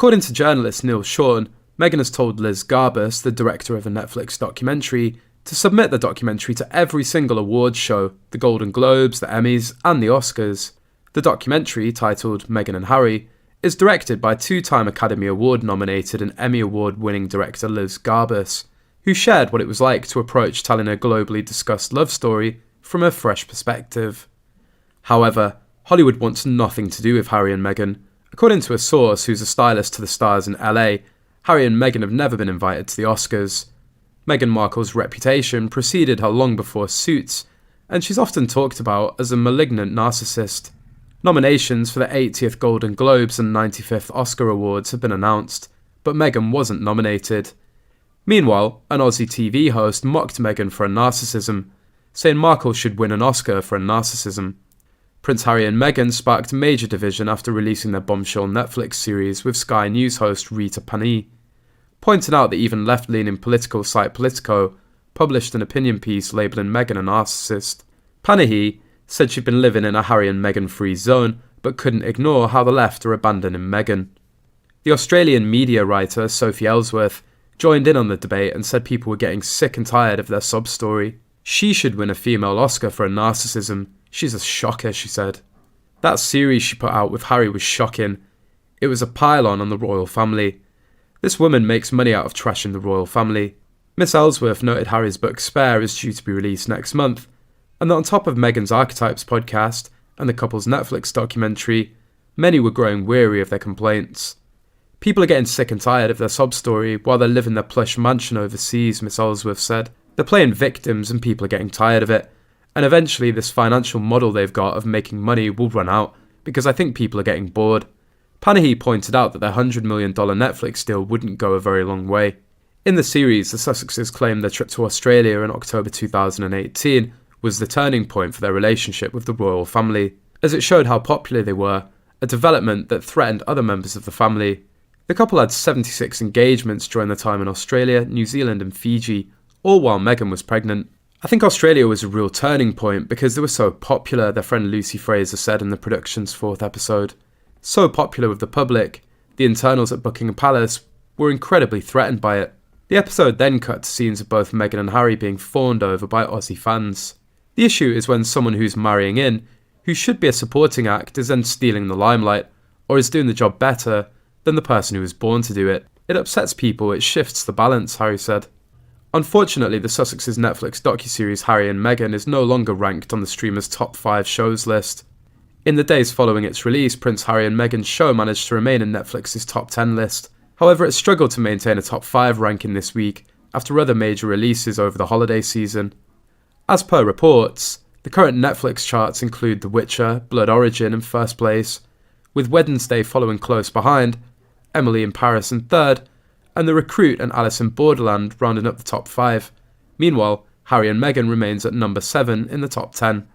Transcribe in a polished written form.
According to journalist Neil Sean, Meghan has told Liz Garbus, the director of a Netflix documentary, to submit the documentary to every single awards show, the Golden Globes, the Emmys, and the Oscars. The documentary, titled Meghan and Harry, is directed by two-time Academy Award-nominated and Emmy Award-winning director Liz Garbus, who shared what it was like to approach telling a globally discussed love story from a fresh perspective. However, Hollywood wants nothing to do with Harry and Meghan. According to a source who's a stylist to the stars in LA, Harry and Meghan have never been invited to the Oscars. Meghan Markle's reputation preceded her long before Suits, and she's often talked about as a malignant narcissist. Nominations for the 80th Golden Globes and 95th Oscar Awards have been announced, but Meghan wasn't nominated. Meanwhile, an Aussie TV host mocked Meghan for her narcissism, saying Markle should win an Oscar for her narcissism. Prince Harry and Meghan sparked major division after releasing their bombshell Netflix series with Sky News host Rita Pani, pointing out that even left-leaning political site Politico published an opinion piece labelling Meghan a narcissist. Panahi said she'd been living in a Harry and Meghan-free zone, but couldn't ignore how the left are abandoning Meghan. The Australian media writer Sophie Ellsworth joined in on the debate and said people were getting sick and tired of their sob story. She should win a female Oscar for her narcissism. She's a shocker, she said. That series she put out with Harry was shocking. It was a pile-on the royal family. This woman makes money out of trashing the royal family. Miss Ellsworth noted Harry's book Spare is due to be released next month, and that on top of Meghan's Archetypes podcast and the couple's Netflix documentary, many were growing weary of their complaints. People are getting sick and tired of their sob story while they live in their plush mansion overseas, Miss Ellsworth said. They're playing victims and people are getting tired of it, and eventually this financial model they've got of making money will run out because I think people are getting bored. Panahi pointed out that their $100 million Netflix deal wouldn't go a very long way. In the series, the Sussexes claimed their trip to Australia in October 2018 was the turning point for their relationship with the royal family, as it showed how popular they were, a development that threatened other members of the family. The couple had 76 engagements during their time in Australia, New Zealand and Fiji, all while Meghan was pregnant. I think Australia was a real turning point because they were so popular, their friend Lucy Fraser said in the production's 4th episode. So popular with the public, the internals at Buckingham Palace were incredibly threatened by it. The episode then cut to scenes of both Meghan and Harry being fawned over by Aussie fans. The issue is when someone who's marrying in, who should be a supporting act, is then stealing the limelight, or is doing the job better than the person who was born to do it. It upsets people, it shifts the balance, Harry said. Unfortunately, the Sussexes' Netflix docuseries Harry and Meghan is no longer ranked on the streamer's top 5 shows list. In the days following its release, Prince Harry and Meghan's show managed to remain in Netflix's top 10 list. However, it struggled to maintain a top 5 ranking this week after other major releases over the holiday season. As per reports, the current Netflix charts include The Witcher, Blood Origin in first place, with Wednesday following close behind, Emily in Paris in third, and The Recruit and Alice in Borderland rounding up the top 5. Meanwhile, Harry and Meghan remains at number 7 in the top 10.